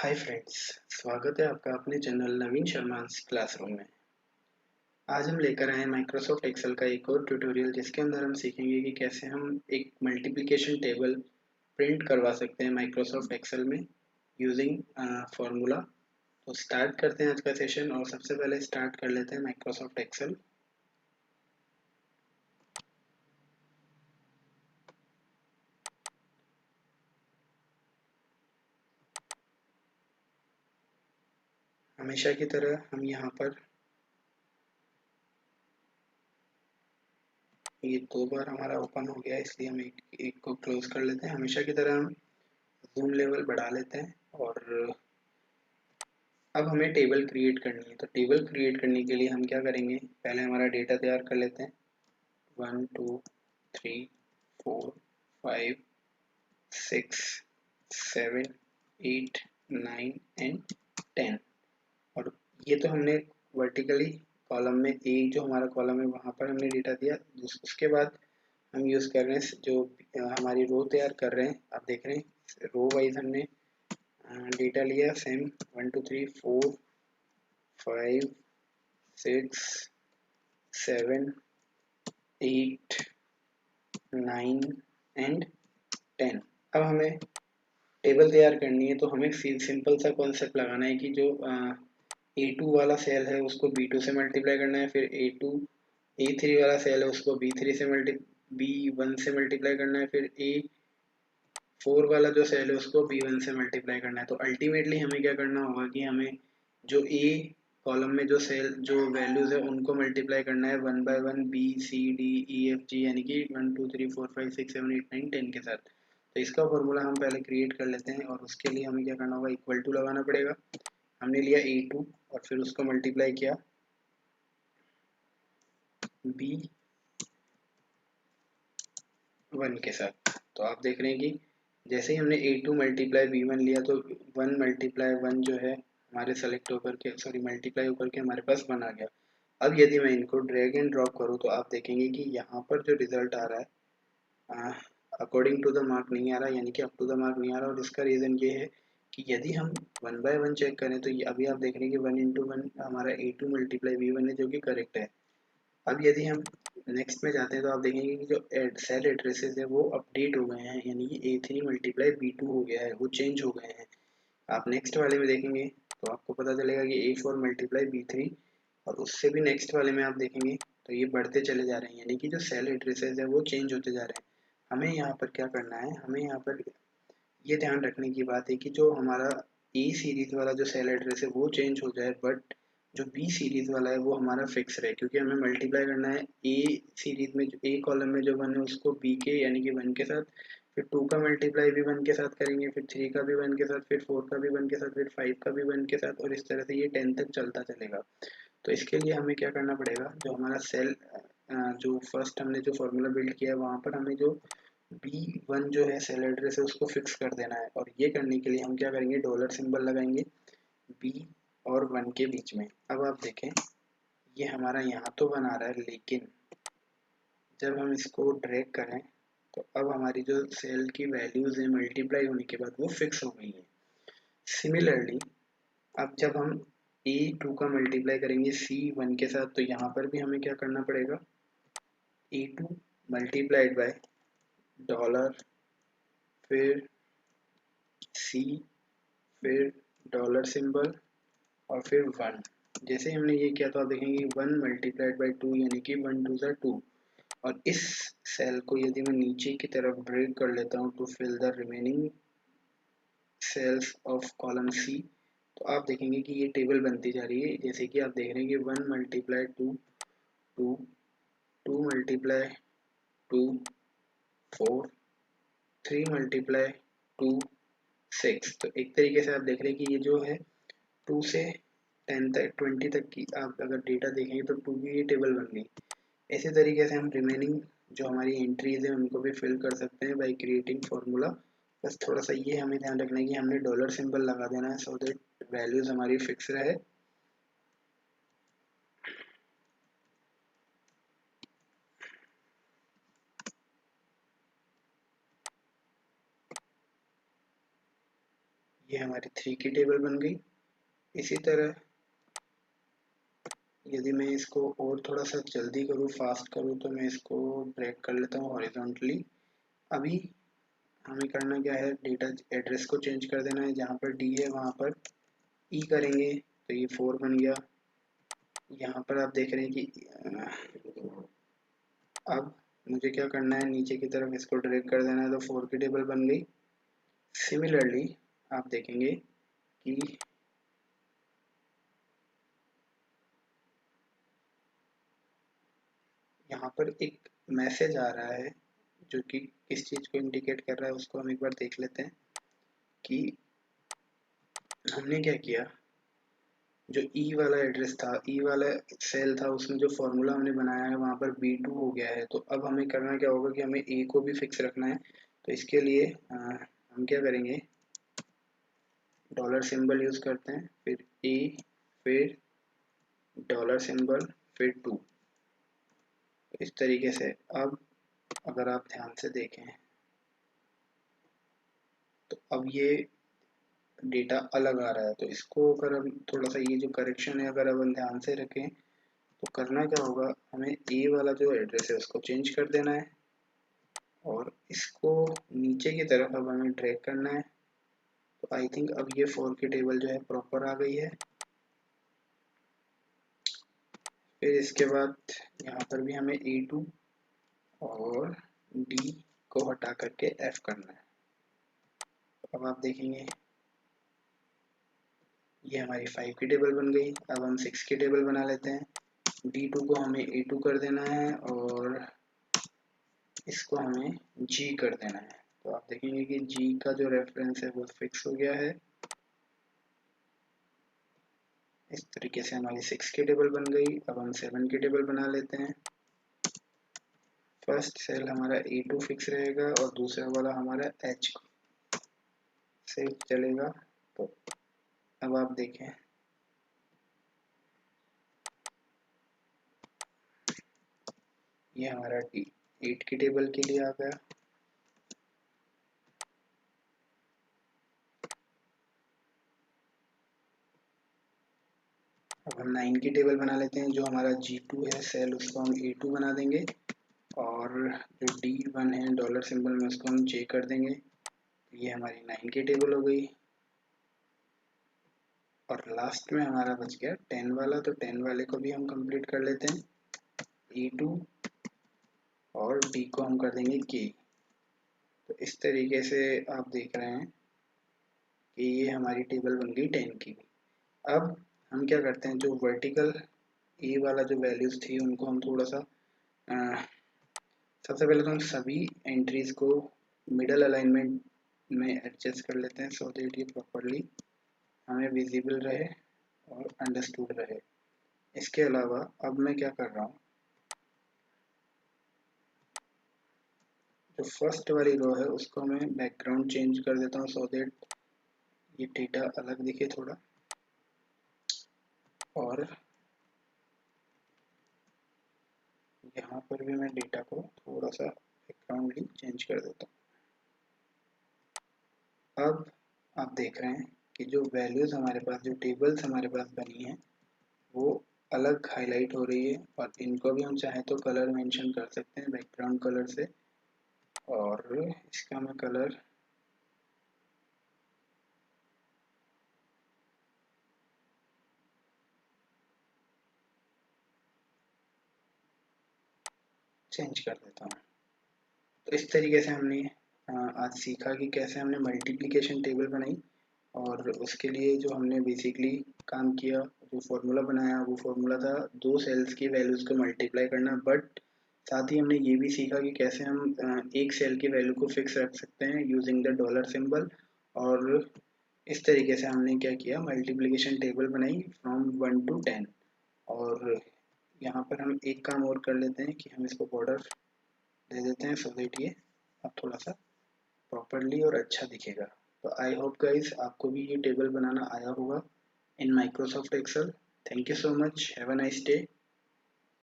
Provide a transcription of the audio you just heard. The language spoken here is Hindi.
हाय फ्रेंड्स, स्वागत है आपका अपने चैनल नवीन शर्मा क्लासरूम में। आज हम लेकर आए हैं माइक्रोसॉफ्ट एक्सेल का एक और ट्यूटोरियल जिसके अंदर हम सीखेंगे कि कैसे हम एक मल्टीप्लिकेशन टेबल प्रिंट करवा सकते हैं माइक्रोसॉफ्ट एक्सेल में यूजिंग फॉर्मूला। तो स्टार्ट करते हैं आज का सेशन और सबसे पहले स्टार्ट कर लेते हैं माइक्रोसॉफ्ट एक्सेल। हमेशा की तरह हम यहाँ पर ये 2 बार हमारा ओपन हो गया, इसलिए हम एक को क्लोज कर लेते हैं। हमेशा की तरह हम जूम लेवल बढ़ा लेते हैं और अब हमें टेबल क्रिएट करनी है। तो टेबल क्रिएट करने के लिए हम क्या करेंगे, पहले हमारा डेटा तैयार कर लेते हैं। 1 2 3 4 5 6 7 8 9 एंड 10। और ये तो हमने वर्टिकली कॉलम में एक जो हमारा कॉलम है वहाँ पर हमने डेटा दिया। उसके बाद हम यूज़ कर रहे हैं जो हमारी रो तैयार कर रहे हैं। आप देख रहे हैं रो वाइज हमने डेटा लिया सेम 1 2 3 4 5 6 7 8 9 एंड 10। अब हमें टेबल तैयार करनी है, तो हमें सिंपल सा कॉन्सेप्ट लगाना है कि जो A2 वाला सेल है उसको B2 से मल्टीप्लाई करना है, फिर A3 वाला सेल है उसको B1 से मल्टीप्लाई करना है, फिर A4 वाला जो सेल है उसको B1 से मल्टीप्लाई करना है। तो अल्टीमेटली हमें क्या करना होगा कि हमें जो A कॉलम में जो सेल जो वैल्यूज है उनको मल्टीप्लाई करना है 1 bye 1 B C D E F G, यानी कि 1 2 3 4 5 6 7 8 9 10 के साथ। तो इसका फॉर्मूला हम पहले क्रिएट कर लेते हैं और उसके लिए हमें क्या करना होगा, इक्वल टू लगाना पड़ेगा। हमने लिया A2 और फिर उसको मल्टीप्लाई किया B1 के साथ। तो आप देख रहे हैं कि जैसे ही हमने A2 मल्टीप्लाई B1 लिया तो 1 मल्टीप्लाई 1 जो है हमारे सेलेक्ट होकर के मल्टीप्लाई होकर के हमारे पास 1 आ गया। अब यदि मैं इनको ड्रैग एंड ड्रॉप करूँ तो आप देखेंगे कि यहाँ पर जो रिजल्ट आ रहा है अकॉर्डिंग टू द मार्क नहीं आ रहा, यानी कि अप टू द मार्क नहीं आ रहा। और इसका रीज़न ये है कि यदि हम 1 बाय 1 चेक करें तो ये अभी आप देख रहे हैं कि 1 इंटू 1 हमारा A2 मल्टीप्लाई B1 है, जो कि करेक्ट है। अब यदि हम नेक्स्ट में जाते हैं तो आप देखेंगे कि जो सेल एड्रेसेस है वो अपडेट हो गए हैं, यानी कि A3 मल्टीप्लाई B2 हो गया है, वो चेंज हो गए हैं। आप नेक्स्ट वाले में देखेंगे तो आपको पता चलेगा कि A4 मल्टीप्लाई B3, और उससे भी नेक्स्ट वाले में आप देखेंगे तो ये बढ़ते चले जा रहे हैं, यानी कि जो सेल एड्रेसेस है वो चेंज होते जा रहे हैं। हमें यहाँ पर क्या करना है, हमें यहाँ पर ये ध्यान रखने की बात है कि जो हमारा ए सीरीज वाला जो सेल एड्रेस है वो चेंज हो जाए, बट जो बी सीरीज वाला है वो हमारा फिक्स रहे, क्योंकि हमें मल्टीप्लाई करना है ए सीरीज में, जो ए कॉलम में जो 1 है उसको बी के यानी कि 1 के साथ, फिर 2 का मल्टीप्लाई भी 1 के साथ करेंगे, फिर 3 का भी 1 के साथ, फिर 4 का भी 1 के साथ, फिर 5 का भी 1 के साथ, और इस तरह से ये 10 तक चलता चलेगा। तो इसके लिए हमें क्या करना पड़ेगा, जो हमारा सेल जो फर्स्ट हमने जो फॉर्मूला बिल्ड किया है वहाँ पर हमें जो B1 जो है सेल एड्रेस है उसको फिक्स कर देना है। और ये करने के लिए हम क्या करेंगे, डॉलर सिंबल लगाएंगे B और 1 के बीच में। अब आप देखें ये हमारा यहाँ तो बना रहा है, लेकिन जब हम इसको ड्रैग करें तो अब हमारी जो सेल की वैल्यूज है मल्टीप्लाई होने के बाद वो फिक्स हो गई है। सिमिलरली अब जब हम A2 का मल्टीप्लाई करेंगे C1 के साथ तो यहाँ पर भी हमें क्या करना पड़ेगा, A2 मल्टीप्लाइड बाय डॉलर, फिर C, फिर डॉलर सिंबल, और फिर 1। जैसे ही हमने ये किया तो आप देखेंगे 1 मल्टीप्लाइड बाई 2 यानी कि 1 2 ज़ा 2। और इस सेल को यदि मैं नीचे की तरफ ड्रैग कर लेता हूँ to fill the remaining cells of column C, तो आप देखेंगे कि ये टेबल बनती जा रही है। जैसे कि आप देख रहे हैं कि 1 मल्टीप्लाई 2 2, 2 मल्टीप्लाई 2 4, 3 मल्टीप्लाई 2 6। तो एक तरीके से आप देख रहे हैं कि ये जो है 2 से 10 तक 20 तक की आप अगर डेटा देखेंगे तो 2 की ये टेबल बन गई। इसी तरीके से हम रिमेनिंग जो हमारी एंट्रीज है उनको भी फिल कर सकते हैं बाय क्रिएटिंग फार्मूला। बस थोड़ा सा ये हमें ध्यान रखना है कि हमने डॉलर सिंबल लगा देना है सो दैट वैल्यूज हमारी फिक्स रहे। ये हमारी 3 की टेबल बन गई। इसी तरह यदि मैं इसको और थोड़ा सा जल्दी करूँ, फास्ट करूँ, तो मैं इसको ड्रैग कर लेता हूँ हॉरिजॉन्टली। अभी हमें करना क्या है, डेटा एड्रेस को चेंज कर देना है। जहाँ पर डी है वहाँ पर ई करेंगे तो ये 4 बन गया। यहाँ पर आप देख रहे हैं कि अब मुझे क्या करना है, नीचे की तरफ इसको ड्रैग कर देना है, तो 4 की टेबल बन गई। सिमिलरली आप देखेंगे कि यहाँ पर एक मैसेज आ रहा है जो कि किस चीज़ को इंडिकेट कर रहा है, उसको हम एक बार देख लेते हैं कि हमने क्या किया। जो ई वाला एड्रेस था, ई वाला सेल था, उसमें जो फॉर्मूला हमने बनाया है वहाँ पर B2 हो गया है। तो अब हमें करना क्या होगा कि हमें ए को भी फिक्स रखना है। तो इसके लिए हम क्या करेंगे, डॉलर सिंबल यूज़ करते हैं, फिर ए, फिर डॉलर सिंबल, फिर 2। इस तरीके से अब अगर आप ध्यान से देखें तो अब ये डेटा अलग आ रहा है। तो इसको अगर हम थोड़ा सा, ये जो करेक्शन है अगर हम ध्यान से रखें, तो करना क्या होगा, हमें ए वाला जो एड्रेस है उसको चेंज कर देना है और इसको नीचे की तरफ अब हमें ड्रैग करना है। तो आई थिंक अब ये 4 की टेबल जो है प्रॉपर आ गई है। फिर इसके बाद यहाँ पर भी हमें A2 और D को हटा करके F करना है। अब आप देखेंगे ये हमारी 5 की टेबल बन गई। अब हम 6 की टेबल बना लेते हैं। D2 को हमें A2 कर देना है और इसको हमें G कर देना है। तो आप देखेंगे कि G का जो रेफरेंस है वो फिक्स हो गया है। इस तरीके से हमारी 6 की टेबल बन गई। अब हम 7 की टेबल बना लेते हैं। फर्स्ट सेल हमारा A2 फिक्स रहेगा और दूसरा वाला हमारा H से चलेगा। तो अब आप देखें ये हमारा 8 की टेबल के लिए आ गया। अब हम 9 की टेबल बना लेते हैं। जो हमारा G2 है सेल, उसको हम A2 बना देंगे और जो D1 है डॉलर सिंबल में, उसको हम J कर देंगे। ये हमारी 9 की टेबल हो गई। और लास्ट में हमारा बच गया 10 वाला। तो 10 वाले को भी हम कंप्लीट कर लेते हैं। E2 और D को हम कर देंगे K। तो इस तरीके से आप देख रहे हैं कि ये हमारी टेबल बन गई 10 की। अब हम क्या करते हैं, जो वर्टिकल ए वाला जो वैल्यूज थी उनको हम थोड़ा सा सबसे पहले तो हम सभी एंट्रीज को मिडल अलाइनमेंट में एडजस्ट कर लेते हैं, सो दैट ये प्रॉपरली हमें विजिबल रहे और अंडरस्टूड रहे। इसके अलावा अब मैं क्या कर रहा हूँ, जो फर्स्ट वाली रो है उसको मैं बैकग्राउंड चेंज कर देता हूँ, सो दैट ये डेटा अलग दिखे थोड़ा। और यहाँ पर भी मैं डेटा को थोड़ा सा बैकग्राउंडली चेंज कर देता हूँ। अब आप देख रहे हैं कि जो वैल्यूज़ हमारे पास, जो टेबल्स हमारे पास बनी हैं, वो अलग हाईलाइट हो रही है। और इनको भी हम चाहे तो कलर मेंशन कर सकते हैं बैकग्राउंड कलर से। और इसका मैं कलर चेंज कर देता हूँ। तो इस तरीके से हमने आज सीखा कि कैसे हमने मल्टीप्लिकेशन टेबल बनाई। और उसके लिए जो हमने बेसिकली काम किया, जो फॉर्मूला बनाया, वो फॉर्मूला था दो सेल्स की वैल्यूज़ को मल्टीप्लाई करना। बट साथ ही हमने ये भी सीखा कि कैसे हम एक सेल की वैल्यू को फिक्स रख सकते हैं यूजिंग द डॉलर सिंबल। और इस तरीके से हमने क्या किया, मल्टीप्लिकेशन टेबल बनाई फ्रॉम 1 to 10। और यहाँ पर हम एक काम और कर लेते हैं कि हम इसको बॉर्डर दे देते हैं, सो दैट ये अब थोड़ा सा प्रॉपरली और अच्छा दिखेगा। तो आई होप गाइस आपको भी ये टेबल बनाना आया होगा in Microsoft Excel. Thank you so much, have a nice day.